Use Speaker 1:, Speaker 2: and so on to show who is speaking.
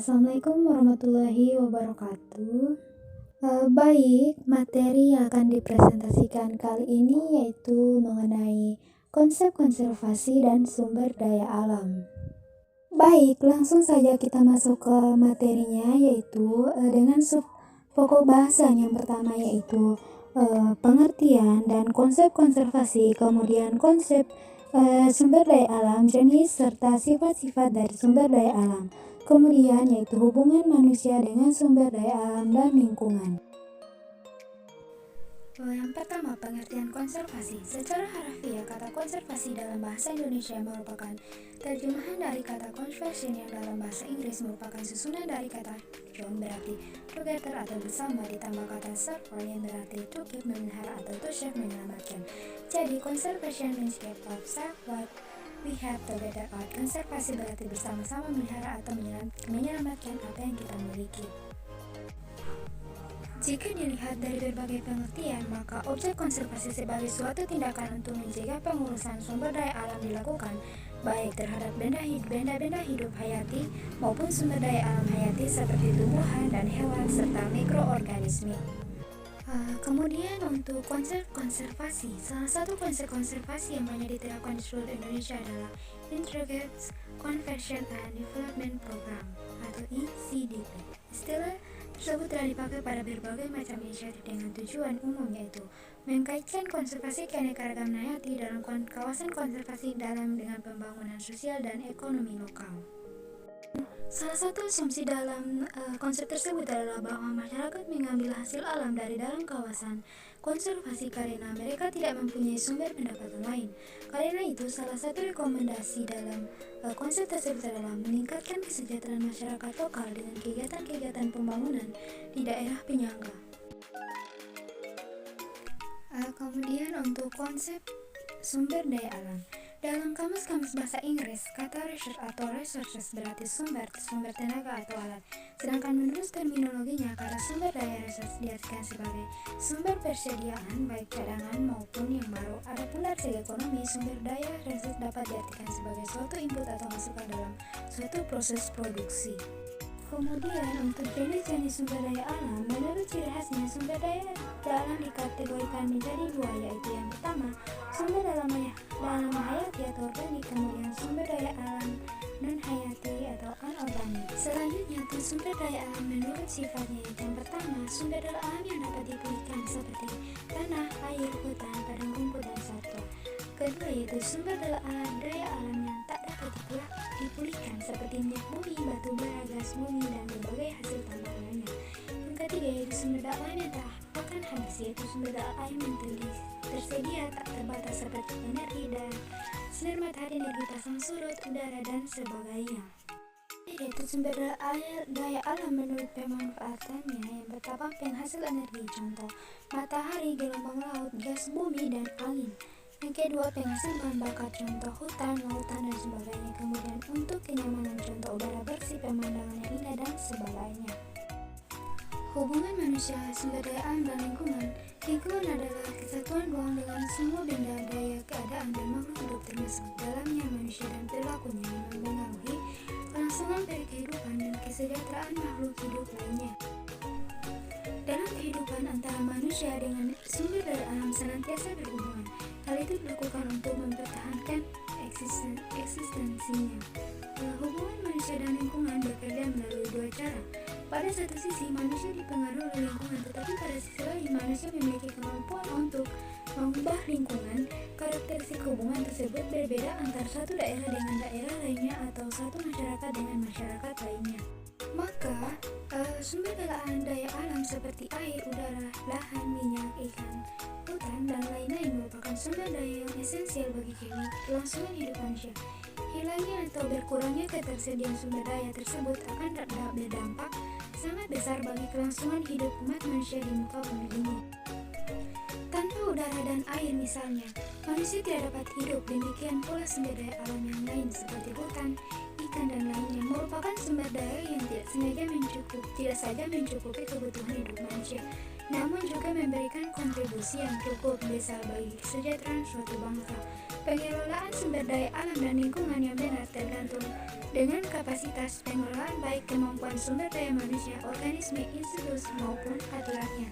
Speaker 1: Assalamualaikum warahmatullahi wabarakatuh. Baik, materi yang akan dipresentasikan kali ini yaitu mengenai konsep konservasi dan sumber daya alam. Baik, langsung saja kita masuk ke materinya yaitu dengan pokok bahasan yang pertama yaitu pengertian dan konsep konservasi, kemudian konsep sumber daya alam, jenis serta sifat-sifat dari sumber daya alam. Kemudian yaitu hubungan manusia dengan sumber daya alam dan lingkungan. Yang pertama, pengertian konservasi. Secara harfiah, kata konservasi dalam bahasa Indonesia merupakan terjemahan dari kata conservation yang dalam bahasa Inggris merupakan susunan dari kata join berarti together atau bersama ditambah kata serve yang berarti to keep memelihara atau to save menyelamatkan. Jadi conservation means keep of save what we have together. Konservasi berarti bersama-sama memelihara atau menyelamatkan apa yang kita miliki. Jika dilihat dari berbagai pengertian, maka objek konservasi sebagai suatu tindakan untuk mencegah pengurusan sumber daya alam dilakukan, baik terhadap benda-benda hidup hayati maupun sumber daya alam hayati seperti tumbuhan dan hewan serta mikroorganisme. Kemudian untuk konsep konservasi, salah satu konsep konservasi yang banyak diterapkan di seluruh Indonesia adalah Integrated Conservation and Development Program atau ICDP. Istilah tersebut telah dipakai pada berbagai macam inisiatif dengan tujuan umum yaitu mengkaitkan konservasi keanekaragaman hayati dalam kawasan konservasi dengan pembangunan sosial dan ekonomi lokal. Salah satu asumsi dalam konsep tersebut adalah bahwa masyarakat mengambil hasil alam dari dalam kawasan konservasi karena mereka tidak mempunyai sumber pendapatan lain. Karena itu, salah satu rekomendasi dalam konsep tersebut adalah meningkatkan kesejahteraan masyarakat lokal dengan kegiatan-kegiatan pembangunan di daerah penyangga. Kemudian untuk konsep sumber daya alam. Dalam kamus-kamus bahasa Inggris, kata resource atau resources berarti sumber tenaga atau alat. Sedangkan menurut terminologinya, kata sumber daya resource diartikan sebagai sumber persediaan baik cadangan maupun yang baru. Adapun dari segi ekonomi, sumber daya resource dapat diartikan sebagai suatu input atau masukan dalam suatu proses produksi. Kemudian untuk jenis-jenis sumber daya alam, menurut ciri khasnya sumber daya alam dikategorikan menjadi dua, yaitu yang pertama sumber dalam hayati atau organik, kemudian sumber daya alam non hayati atau anorganik. Selanjutnya untuk sumber daya alam menurut sifatnya, yang pertama sumber daya alam yang dapat dipulihkan seperti tanah, air, hutan, padang rumput dan satwa. Kedua yaitu sumber daya alam yang tak dapat dipulihkan seperti minyak bumi, batu bara, gas bumi, dan berbagai hasil tambang lainnya. Yang ketiga yaitu sumber daya alam yang tak akan habis, yaitu sumber daya alam yang tersedia tak terbatas seperti energi dan sinar matahari, energi pasang surut, udara, dan sebagainya. Yaitu sumber daya alam menurut pemanfaatannya yang pertama penghasil energi, contoh matahari, gelombang laut, gas bumi, dan angin. Yang kedua, penghasil bahan bakar, contoh hutan, lautan, dan sebagainya. Kemudian untuk kenyamanan, contoh udara bersih, pemandangan yang indah, dan sebagainya. Hubungan manusia, sumber daya alam, dan lingkungan. Lingkungan adalah kesatuan ruang dengan semua benda, daya, keadaan, dan makhluk hidup termasuk dalamnya manusia dan perilakunya yang mempengaruhi kelangsungan kehidupan dan kesejahteraan makhluk hidup lainnya. Dalam kehidupan antara manusia dengan sumber daya alam senantiasa berhubungan. Hal itu dilakukan untuk mempertahankan eksistensinya. Hubungan manusia dan lingkungan bekerja melalui dua cara. Pada satu sisi, manusia dipengaruhi oleh lingkungan, tetapi pada sisi lain, manusia memiliki kemampuan untuk mengubah lingkungan. Karakteristik hubungan tersebut berbeda antara satu daerah dengan daerah lainnya atau satu masyarakat dengan masyarakat lainnya. Maka, sumber daya alam seperti air, udara, lahan, minyak, ikan, hutan, dan lain-lain merupakan sumber daya yang esensial bagi kelangsungan hidup manusia. Hilangnya atau berkurangnya ketersediaan sumber daya tersebut akan berdampak sangat besar bagi kelangsungan hidup umat manusia di muka bumi ini. Tanpa udara dan air misalnya, manusia tidak dapat hidup. Demikian pula sumber daya alam yang lain seperti hutan, ikan, dan lainnya merupakan sumber daya yang tidak sengaja itu tidak saja mencukupi kebutuhan hidup manusia, namun juga memberikan kontribusi yang cukup besar bagi kesejahteraan suatu bangsa. Pengelolaan sumber daya alam dan lingkungan yang benar tergantung dengan kapasitas pengelolaan baik kemampuan sumber daya manusia, organisme, institusi maupun aturannya.